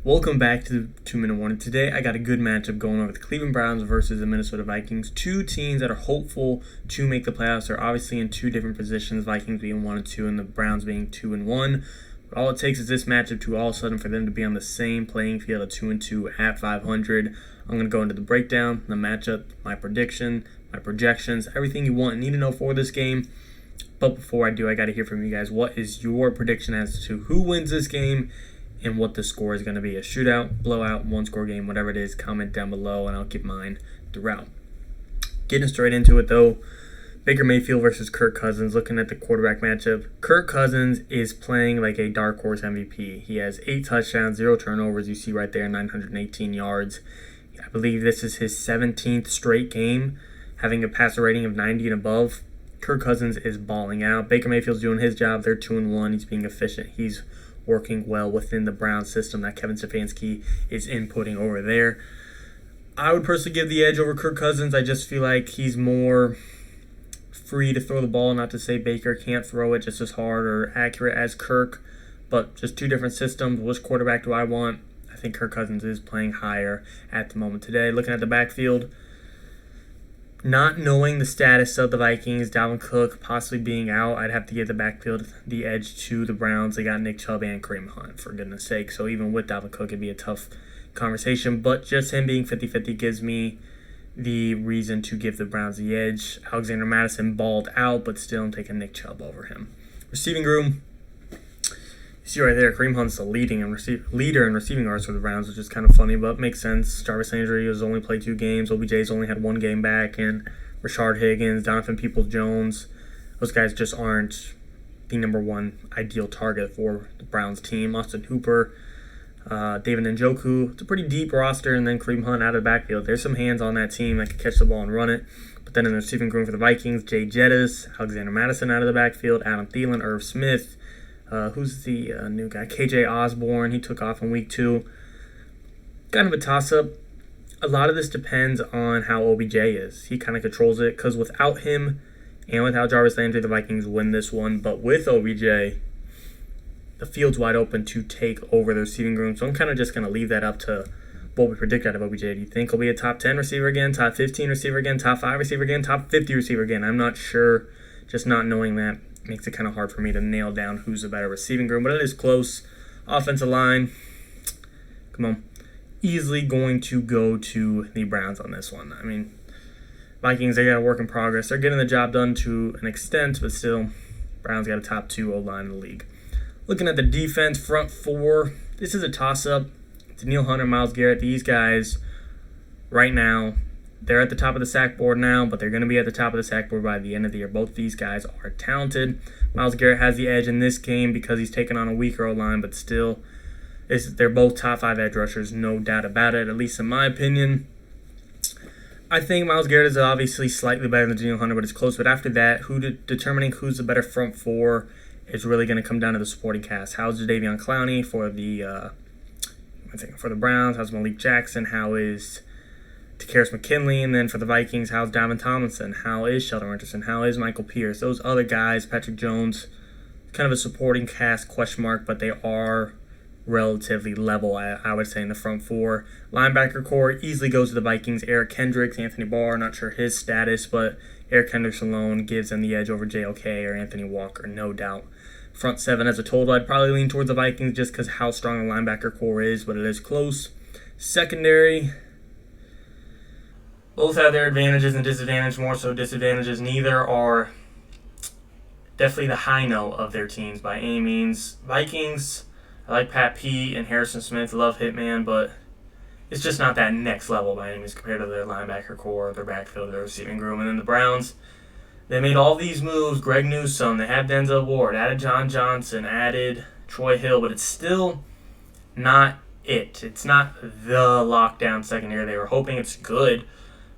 Welcome back to the 2-Minute Warning. Today I got a good matchup going over the Cleveland Browns versus the Minnesota Vikings. Two teams that are hopeful to make the playoffs. They're obviously in two different positions, Vikings being 1-2 and the Browns being 2-1. But all it takes is this matchup to all of a sudden for them to be on the same playing field at 2-2 at 500. I'm going to go into the breakdown, the matchup, my prediction, my projections, everything you want and need to know for this game. But before I do, I got to hear from you guys. What is your prediction as to who wins this game and what the score is going to be? A shootout, blowout, one-score game, whatever it is, comment down below, and I'll give mine throughout. Getting straight into it, though, Baker Mayfield versus Kirk Cousins. Looking at the quarterback matchup, Kirk Cousins is playing like a dark horse MVP. He has 8 touchdowns, 0 turnovers. You see right there, 918 yards. I believe this is his 17th straight game having a passer rating of 90 and above. Kirk Cousins is balling out. Baker Mayfield's doing his job. They're 2-1. He's being efficient. He's working well within the Browns system that Kevin Stefanski is inputting over there. I would personally give the edge over Kirk Cousins. I just feel like he's more free to throw the ball. Not to say Baker can't throw it just as hard or accurate as Kirk, but just two different systems. Which quarterback do I want? I think Kirk Cousins is playing higher at the moment today. Looking at the backfield, not knowing the status of the Vikings, Dalvin Cook possibly being out, I'd have to give the backfield the edge to the Browns. They got Nick Chubb and Kareem Hunt, for goodness sake. So even with Dalvin Cook, it'd be a tough conversation. But just him being 50-50 gives me the reason to give the Browns the edge. Alexander Madison balled out, but still I'm taking Nick Chubb over him. Receiving room, you see right there, Kareem Hunt's the leader in receiving yards for the Browns, which is kind of funny, but makes sense. Jarvis Landry has only played 2 games. OBJ's only had 1 game back, and Rashard Higgins, Donovan Peoples-Jones, those guys just aren't the number one ideal target for the Browns team. Austin Hooper, David Njoku, it's a pretty deep roster, and then Kareem Hunt out of the backfield. There's some hands on that team that can catch the ball and run it. But then in the receiving room for the Vikings, Jay Jettis, Alexander Madison out of the backfield, Adam Thielen, Irv Smith, who's the new guy? KJ Osborne. He took off in week 2. Kind of a toss-up. A lot of this depends on how OBJ is. He kind of controls it because without him and without Jarvis Landry, the Vikings win this one. But with OBJ, the field's wide open to take over the receiving room. So I'm kind of just going to leave that up to what we predict out of OBJ. Do you think he'll be a top 10 receiver again, top 15 receiver again, top 5 receiver again, top 50 receiver again? I'm not sure. Just not knowing that makes it kind of hard for me to nail down who's a better receiving room, but it is close. Offensive line, come on, easily going to go to the Browns on this one. I mean, Vikings, they got a work in progress. They're getting the job done to an extent, but still, Browns got a top 2 O-line in the league. Looking at the defense, front 4, this is a toss-up. Danielle Hunter, Myles Garrett, these guys right now, they're at the top of the sack board now, but they're going to be at the top of the sack board by the end of the year. Both these guys are talented. Myles Garrett has the edge in this game because he's taken on a weaker O-line, but still, they're both top 5 edge rushers, no doubt about it, at least in my opinion. I think Myles Garrett is obviously slightly better than Danielle Hunter, but it's close. But after that, determining who's the better front 4 is really going to come down to the supporting cast. How's Jadeveon Clowney for the Browns? How's Malik Jackson? How is Takkarist McKinley? And then for the Vikings, how's Dalvin Tomlinson? How is Sheldon Richardson? How is Michael Pierce? Those other guys, Patrick Jones, kind of a supporting cast question mark, but they are relatively level, I would say, in the front 4. Linebacker core easily goes to the Vikings. Eric Kendricks, Anthony Barr, not sure his status, but Eric Kendricks alone gives them the edge over JOK or Anthony Walker, no doubt. Front 7 as a total, I'd probably lean towards the Vikings just because how strong the linebacker core is, but it is close. Secondary, both have their advantages and disadvantages, more so disadvantages. Neither are definitely the high note of their teams by any means. Vikings, I like Pat P and Harrison Smith, love Hitman, but it's just not that next level by any means compared to their linebacker core, their backfield, their receiving room. And then the Browns, they made all these moves. Greg Newsome, they had Denzel Ward, added John Johnson, added Troy Hill, but it's still not it. It's not the lockdown secondary they were hoping. It's good,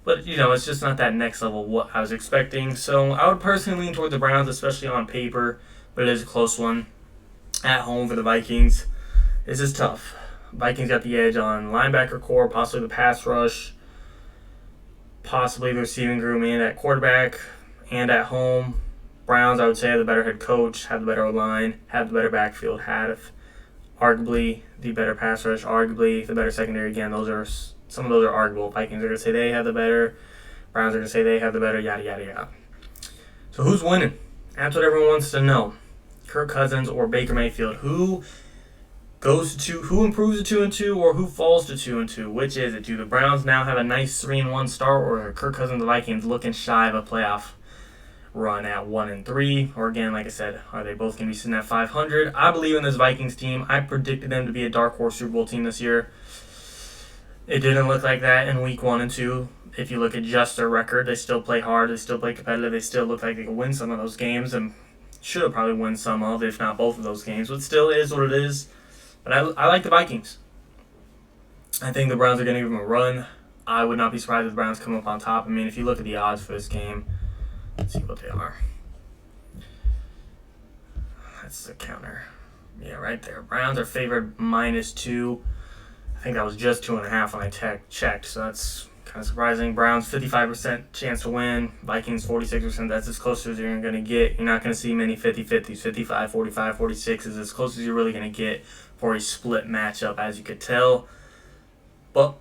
but it's just not that next level what I was expecting. So I would personally lean toward the Browns, especially on paper, but it is a close one. At home for the Vikings, this is tough. Vikings got the edge on linebacker core, possibly the pass rush, possibly the receiving room, and at quarterback. And at home, Browns, I would say, have the better head coach, have the better O-line, have the better backfield, have arguably the better pass rush, arguably the better secondary. Again, some of those are arguable. Vikings are going to say they have the better. Browns are going to say they have the better, yada, yada, yada. So who's winning? That's what everyone wants to know. Kirk Cousins or Baker Mayfield? Who improves to 2-2, or who falls to 2-2? Which is it? Do the Browns now have a nice 3-1 start, or are Kirk Cousins and the Vikings looking shy of a playoff run at 1-3? Or again, like I said, are they both going to be sitting at 500? I believe in this Vikings team. I predicted them to be a dark horse Super Bowl team this year. It didn't look like that in week 1 and 2. If you look at just their record, they still play hard, they still play competitive, they still look like they can win some of those games, and should have probably won some of, if not both of those games. But still, it is what it is. But I like the Vikings. I think the Browns are going to give them a run. I would not be surprised if the Browns come up on top. I mean, if you look at the odds for this game, let's see what they are. That's the counter. Yeah, right there. Browns are favored -2. I think that was just 2.5 when I checked, so that's kind of surprising. Browns 55% chance to win. Vikings 46%. That's as close as you're going to get. You're not going to see many 50-50s. 55, 45, 46 is as close as you're really going to get for a split matchup, as you could tell. But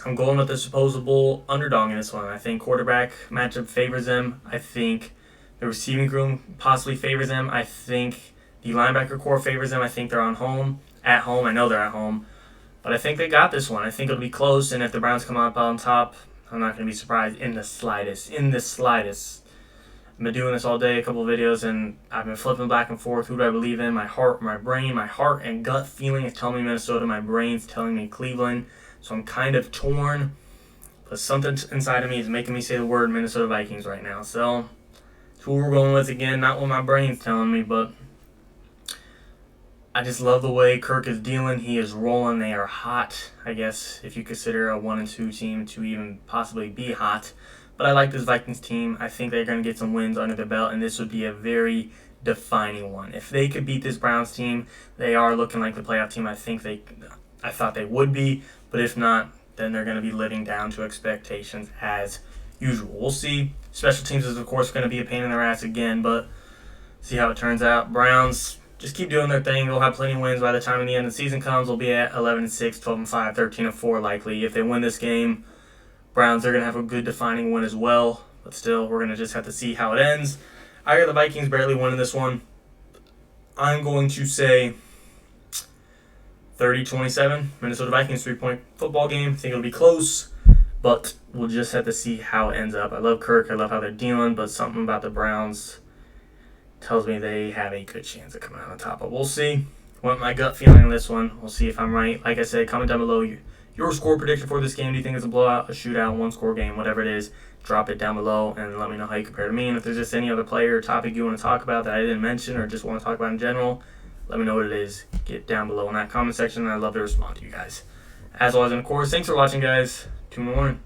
I'm going with the supposable underdog in this one. I think quarterback matchup favors them. I think the receiving room possibly favors them. I think the linebacker core favors them. I think they're at home. I know they're at home. But I think they got this one. I think it'll be close, and if the Browns come up on top, I'm not going to be surprised in the slightest. I've been doing this all day, a couple of videos, and I've been flipping back and forth. Who do I believe in? My heart, my brain, my heart and gut feeling is telling me Minnesota. My brain's telling me Cleveland. So I'm kind of torn. But something inside of me is making me say the word Minnesota Vikings right now. So that's who we're going with again. Not what my brain's telling me, but I just love the way Kirk is dealing. He is rolling. They are hot, I guess, if you consider a 1-2 team to even possibly be hot. But I like this Vikings team. I think they're going to get some wins under their belt, and this would be a very defining one. If they could beat this Browns team, they are looking like the playoff team I thought they would be. But if not, then they're going to be living down to expectations as usual. We'll see. Special teams is, of course, going to be a pain in their ass again, but see how it turns out. Browns just keep doing their thing. They'll have plenty of wins by the time the end of the season comes. They'll be at 11-6, 12-5, 13-4 likely. If they win this game, Browns are going to have a good defining win as well. But still, we're going to just have to see how it ends. I got the Vikings barely winning this one. I'm going to say 30-27. Minnesota Vikings 3-point football game. I think it'll be close, but we'll just have to see how it ends up. I love Kirk. I love how they're dealing, but something about the Browns tells me they have a good chance of coming out on top. But we'll see. What my gut feeling on this one. We'll see if I'm right. Like I said, comment down below your score prediction for this game. Do you think it's a blowout, a shootout, one-score game, whatever it is? Drop it down below and let me know how you compare to me. And if there's just any other player or topic you want to talk about that I didn't mention or just want to talk about in general, let me know what it is. Get down below in that comment section, and I'd love to respond to you guys. As always, and of course, thanks for watching, guys. 2 in the morning.